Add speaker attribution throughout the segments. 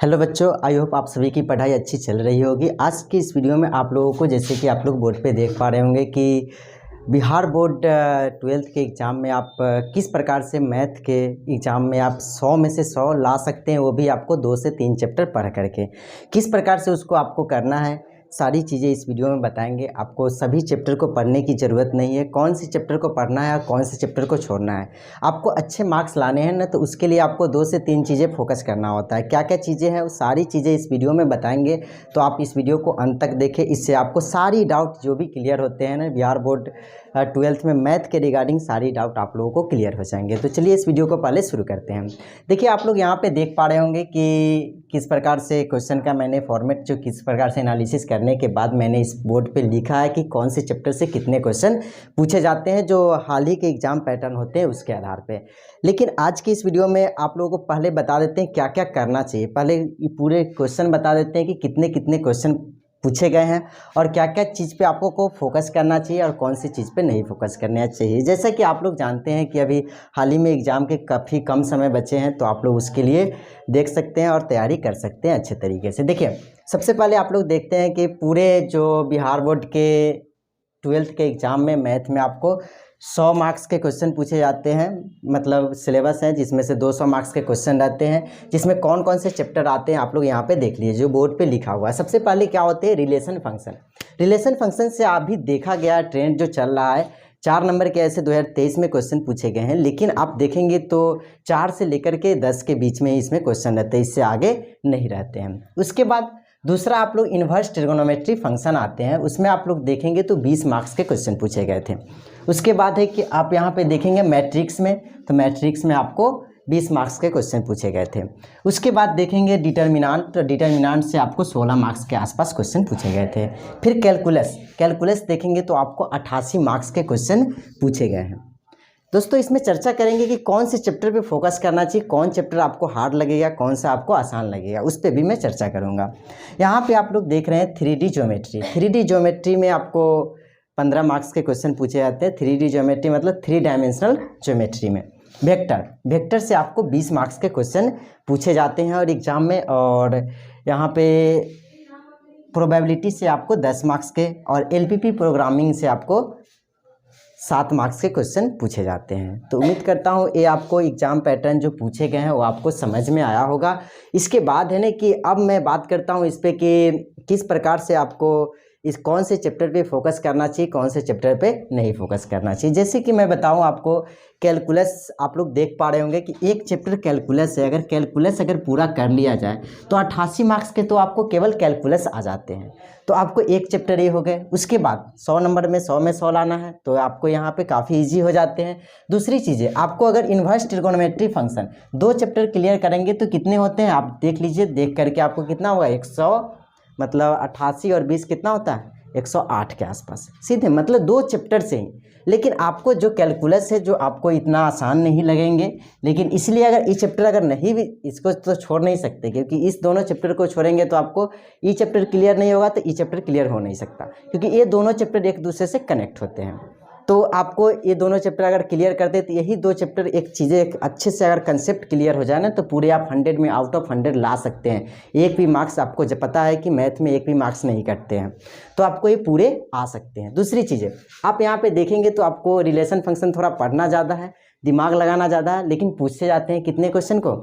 Speaker 1: Hello बच्चों, I hope आप सभी की पढ़ाई अच्छी चल रही होगी। आज की इस वीडियो में आप लोगों को, जैसे कि आप लोग बोर्ड पे देख पा रहे होंगे कि बिहार बोर्ड 12th के एग्ज़ाम में आप किस प्रकार से मैथ के एग्ज़ाम में आप 100 में से 100 ला सकते हैं, वो भी आपको 2 से 3 चैप्टर पढ़ करके। किस प्रकार से उसको आपको करना है, सारी चीज़ें इस वीडियो में बताएंगे। आपको सभी चैप्टर को पढ़ने की ज़रूरत नहीं है, कौन सी चैप्टर को पढ़ना है और कौन से चैप्टर को छोड़ना है। आपको अच्छे मार्क्स लाने हैं ना, तो उसके लिए आपको 2 से 3 चीज़ें फोकस करना होता है। क्या क्या चीज़ें हैं, वो सारी चीज़ें इस वीडियो में बताएंगे। तो आप इस वीडियो को अंत तक देखें, इससे आपको सारी डाउट जो भी क्लियर होते हैं ना बिहार बोर्ड 12th में मैथ के रिगार्डिंग, सारी डाउट आप लोगों को क्लियर हो जाएंगे। तो चलिए इस वीडियो को पहले शुरू करते हैं। देखिए, आप लोग यहाँ पे देख पा रहे होंगे कि किस प्रकार से क्वेश्चन का मैंने फॉर्मेट, जो किस प्रकार से एनालिसिस करने के बाद मैंने इस बोर्ड पे लिखा है कि कौन से चैप्टर से कितने क्वेश्चन पूछे जाते हैं, जो हाल ही के एग्जाम पैटर्न होते हैं उसके आधार पे। लेकिन आज की इस वीडियो में आप लोगों को पहले बता देते हैं क्या क्या करना चाहिए। पहले ये पूरे क्वेश्चन बता देते हैं कि कितने कितने क्वेश्चन पूछे गए हैं और क्या क्या चीज़ पे आपको को फोकस करना चाहिए और कौन सी चीज़ पे नहीं फोकस करना चाहिए। जैसा कि आप लोग जानते हैं कि अभी हाल ही में एग्ज़ाम के काफ़ी कम समय बचे हैं, तो आप लोग उसके लिए देख सकते हैं और तैयारी कर सकते हैं अच्छे तरीके से। देखिए, सबसे पहले आप लोग देखते हैं कि पूरे जो बिहार बोर्ड के 12th के एग्ज़ाम में मैथ में आपको 100 मार्क्स के क्वेश्चन पूछे जाते हैं। मतलब सिलेबस है जिसमें से 200 मार्क्स के क्वेश्चन रहते हैं, जिसमें कौन कौन से चैप्टर आते हैं आप लोग यहाँ पे देख लीजिए, जो बोर्ड पे लिखा हुआ है। सबसे पहले क्या होते हैं, रिलेशन फंक्शन। रिलेशन फंक्शन से अभी देखा गया ट्रेंड जो चल रहा है, 4 नंबर के ऐसे 2023 में क्वेश्चन पूछे गए हैं, लेकिन आप देखेंगे तो 4 से लेकर के 10 के बीच में ही इसमें क्वेश्चन रहते हैं, इससे आगे नहीं रहते हैं। उसके बाद दूसरा आप लोग इन्वर्स ट्रिगोनोमेट्री फंक्शन आते हैं, उसमें आप लोग देखेंगे तो 20 मार्क्स के क्वेश्चन पूछे गए थे। उसके बाद है कि आप यहाँ पे देखेंगे मैट्रिक्स में, तो मैट्रिक्स में आपको 20 मार्क्स के क्वेश्चन पूछे गए थे। उसके बाद देखेंगे डिटर्मिनांट, तो डिटर्मिनांट से आपको 16 मार्क्स के आसपास क्वेश्चन पूछे गए थे। फिर कैलकुलस देखेंगे तो आपको 88 मार्क्स के क्वेश्चन पूछे गए हैं। दोस्तों, इसमें चर्चा करेंगे कि कौन से चैप्टर पे फोकस करना चाहिए, कौन चैप्टर आपको हार्ड लगेगा, कौन सा आपको आसान लगेगा, उस पर भी मैं चर्चा करूंगा। यहाँ पे आप लोग देख रहे हैं 3D ज्योमेट्री। 3D ज्योमेट्री में आपको 15 मार्क्स के क्वेश्चन पूछे जाते हैं। 3D ज्योमेट्री मतलब 3 डायमेंशनल ज्योमेट्री में वेक्टर से आपको 20 मार्क्स के क्वेश्चन पूछे जाते हैं और एग्जाम में। और यहाँ पे प्रोबेबिलिटी से आपको 10 मार्क्स के और LPP प्रोग्रामिंग से आपको 7 मार्क्स के क्वेश्चन पूछे जाते हैं। तो उम्मीद करता हूँ ये आपको एग्जाम पैटर्न जो पूछे गए हैं वो आपको समझ में आया होगा। इसके बाद है ना कि अब मैं बात करता हूँ इस पे कि किस प्रकार से आपको इस कौन से चैप्टर पे फोकस करना चाहिए, कौन से चैप्टर पे नहीं फोकस करना चाहिए। जैसे कि मैं बताऊं आपको, कैलकुलस आप लोग देख पा रहे होंगे कि एक चैप्टर कैलकुलस है। अगर कैलकुलस पूरा कर लिया जाए तो 88 मार्क्स के तो आपको केवल कैलकुलस आ जाते हैं। तो आपको एक चैप्टर ये हो गए। उसके बाद 100 नंबर में 100 में 100 लाना है, तो आपको यहाँ पे काफ़ी ईजी हो जाते हैं। दूसरी चीज़ें, आपको अगर inverse trigonometry function 2 chapter clear करेंगे तो कितने होते हैं आप देख लीजिए। देख करके आपको कितना होगा, 100 मतलब 88 और 20 कितना होता है, 108 के आसपास सीधे, मतलब 2 चैप्टर से ही। लेकिन आपको जो कैलकुलस है जो आपको इतना आसान नहीं लगेंगे, लेकिन इसलिए अगर ये चैप्टर अगर नहीं भी, इसको तो छोड़ नहीं सकते, क्योंकि इस दोनों चैप्टर को छोड़ेंगे तो आपको ये चैप्टर क्लियर नहीं होगा, तो ये चैप्टर क्लियर हो नहीं सकता, क्योंकि ये दोनों चैप्टर एक दूसरे से कनेक्ट होते हैं। तो आपको ये दोनों चैप्टर अगर क्लियर करते तो यही 2 चैप्टर एक चीज़ें एक अच्छे से अगर कंसेप्ट क्लियर हो जाए ना, तो पूरे आप 100 में आउट ऑफ 100 ला सकते हैं। एक भी मार्क्स, आपको जब पता है कि मैथ में एक भी मार्क्स नहीं कटते हैं, तो आपको ये पूरे आ सकते हैं। दूसरी चीज़ें आप यहाँ पे देखेंगे तो आपको रिलेशन फंक्शन थोड़ा पढ़ना ज़्यादा है, दिमाग लगाना ज़्यादा है, लेकिन पूछते जाते हैं कितने क्वेश्चन को,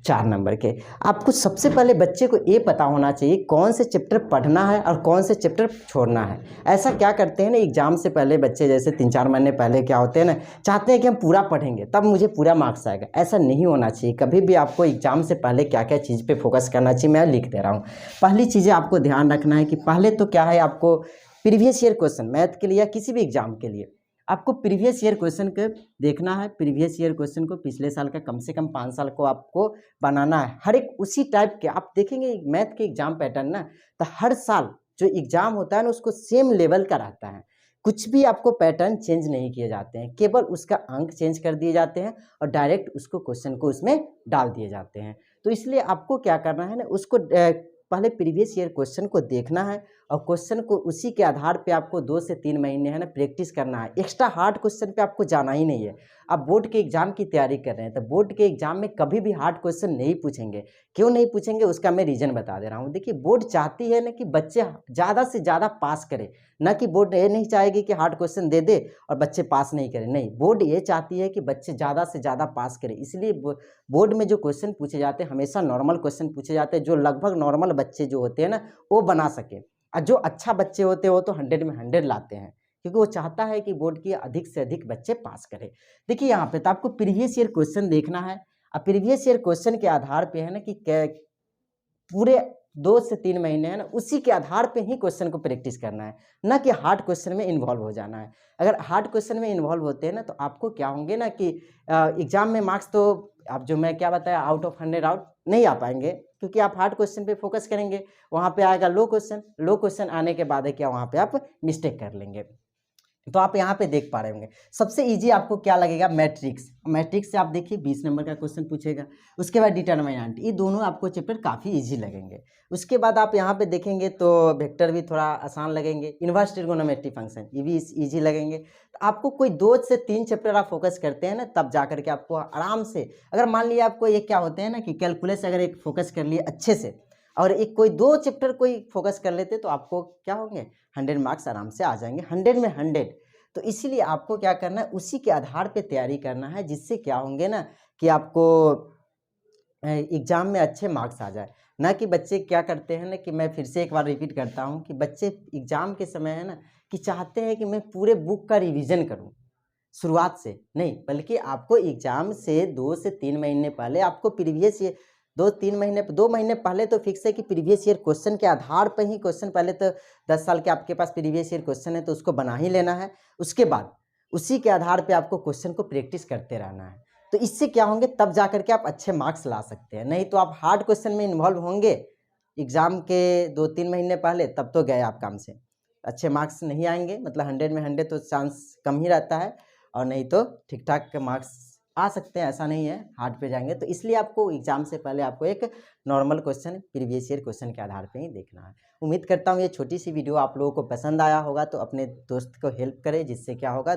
Speaker 1: 4 नंबर के। आपको सबसे पहले बच्चे को ये पता होना चाहिए कौन से चैप्टर पढ़ना है और कौन से चैप्टर छोड़ना है। ऐसा क्या करते हैं ना, एग्जाम से पहले बच्चे जैसे 3-4 महीने पहले क्या होते हैं ना, चाहते हैं कि हम पूरा पढ़ेंगे तब मुझे पूरा मार्क्स आएगा। ऐसा नहीं होना चाहिए कभी भी। आपको एग्जाम से पहले क्या क्या चीज़ पे फोकस करना चाहिए मैं लिख दे रहा हूँ। पहली चीज़ें आपको ध्यान रखना है कि पहले तो क्या है, आपको प्रीवियस ईयर क्वेश्चन मैथ के लिए या किसी भी एग्जाम के लिए आपको प्रीवियस ईयर क्वेश्चन को देखना है। प्रीवियस ईयर क्वेश्चन को पिछले साल का कम से कम 5 साल को आपको बनाना है। हर एक उसी टाइप के आप देखेंगे मैथ के एग्जाम पैटर्न ना, तो हर साल जो एग्जाम होता है ना उसको सेम लेवल का रहता है। कुछ भी आपको पैटर्न चेंज नहीं किए जाते हैं, केवल उसका अंक चेंज कर दिए जाते हैं और डायरेक्ट उसको क्वेश्चन को उसमें डाल दिए जाते हैं। तो इसलिए आपको क्या करना है ना, उसको पहले प्रीवियस ईयर क्वेश्चन को देखना है और क्वेश्चन को उसी के आधार पे आपको 2 से 3 महीने है ना प्रैक्टिस करना है। एक्स्ट्रा हार्ड क्वेश्चन पे आपको जाना ही नहीं है। आप बोर्ड के एग्ज़ाम की तैयारी कर रहे हैं तो बोर्ड के एग्ज़ाम में कभी भी हार्ड क्वेश्चन नहीं पूछेंगे। क्यों नहीं पूछेंगे उसका मैं रीज़न बता दे रहा हूँ। देखिए बोर्ड चाहती है ना कि बच्चे ज़्यादा से ज़्यादा पास करें, ना कि बोर्ड ये नहीं चाहेगी कि हार्ड क्वेश्चन दे दे और बच्चे पास नहीं करें। नहीं, बोर्ड ये चाहती है कि बच्चे ज़्यादा से ज़्यादा पास करें। इसलिए बोर्ड में जो क्वेश्चन पूछे जाते हैं हमेशा नॉर्मल क्वेश्चन पूछे जाते हैं, जो लगभग नॉर्मल बच्चे जो होते हैं ना वो बना सकें। और जो अच्छा बच्चे होते हैं वो तो 100 में 100 लाते हैं, क्योंकि वो चाहता है कि बोर्ड की अधिक से अधिक बच्चे पास करें। देखिए यहाँ पे तो आपको प्रीवियस ईयर क्वेश्चन देखना है और प्रीवियस ईयर क्वेश्चन के आधार पे है ना कि पूरे 2 से 3 महीने है ना उसी के आधार पे ही क्वेश्चन को प्रैक्टिस करना है, ना कि हार्ड क्वेश्चन में इन्वॉल्व हो जाना है। अगर हार्ड क्वेश्चन में इन्वॉल्व होते हैं ना तो आपको क्या होंगे ना कि एग्जाम में मार्क्स तो आप जो मैं क्या बताया आउट ऑफ 100 आउट नहीं आ पाएंगे, क्योंकि आप हार्ड क्वेश्चन पे फोकस करेंगे। वहाँ पे आएगा लो क्वेश्चन आने के बाद है क्या वहाँ पे आप मिस्टेक कर लेंगे। तो आप यहाँ पे देख पा रहे होंगे सबसे इजी आपको क्या लगेगा, मैट्रिक्स से आप देखिए 20 नंबर का क्वेश्चन पूछेगा। उसके बाद डिटरमिनेंट, ये दोनों आपको चैप्टर काफ़ी इजी लगेंगे। उसके बाद आप यहाँ पे देखेंगे तो वेक्टर भी थोड़ा आसान लगेंगे। इनवर्स ट्रिगोनोमेट्री फंक्शन ये भी इजी लगेंगे। तो आपको कोई 2 से 3 चैप्टर आप फोकस करते हैं ना तब जा करके आपको आराम से, अगर मान लिया आपको ये क्या होते हैं ना कि कैलकुलस अगर एक फोकस कर लिए अच्छे से और एक कोई 2 चैप्टर कोई फोकस कर लेते तो आपको क्या होंगे 100 मार्क्स आराम से आ जाएंगे, 100 में 100। तो इसीलिए आपको क्या करना है उसी के आधार पे तैयारी करना है, जिससे क्या होंगे ना कि आपको एग्ज़ाम में अच्छे मार्क्स आ जाए। ना कि बच्चे क्या करते हैं ना कि मैं फिर से एक बार रिपीट करता हूँ कि बच्चे एग्ज़ाम के समय है ना कि चाहते हैं कि मैं पूरे बुक का रिवीजन करूँ शुरुआत से, नहीं बल्कि आपको एग्ज़ाम से 2 से 3 महीने पहले आपको प्रीवियस ईयर 2 महीने पहले तो फिक्स है कि प्रीवियस ईयर क्वेश्चन के आधार पर ही क्वेश्चन, पहले तो 10 साल के आपके पास प्रीवियस ईयर क्वेश्चन है तो उसको बना ही लेना है। उसके बाद उसी के आधार पे आपको क्वेश्चन को प्रैक्टिस करते रहना है। तो इससे क्या होंगे तब जा कर के आप अच्छे मार्क्स ला सकते हैं। नहीं तो आप हार्ड क्वेश्चन में इन्वॉल्व होंगे एग्ज़ाम के 2-3 महीने पहले तब तो गए आप काम से। अच्छे मार्क्स नहीं आएँगे, मतलब 100 में 100 तो चांस कम ही रहता है, और नहीं तो ठीक-ठाक के मार्क्स आ सकते हैं, ऐसा नहीं है हार्ड पे जाएँगे। तो इसलिए आपको एग्ज़ाम से पहले आपको एक normal question previous year question के आधार पे ही देखना है। उम्मीद करता हूँ ये छोटी सी वीडियो आप लोगों को पसंद आया होगा, तो अपने दोस्त को हेल्प करें, जिससे क्या होगा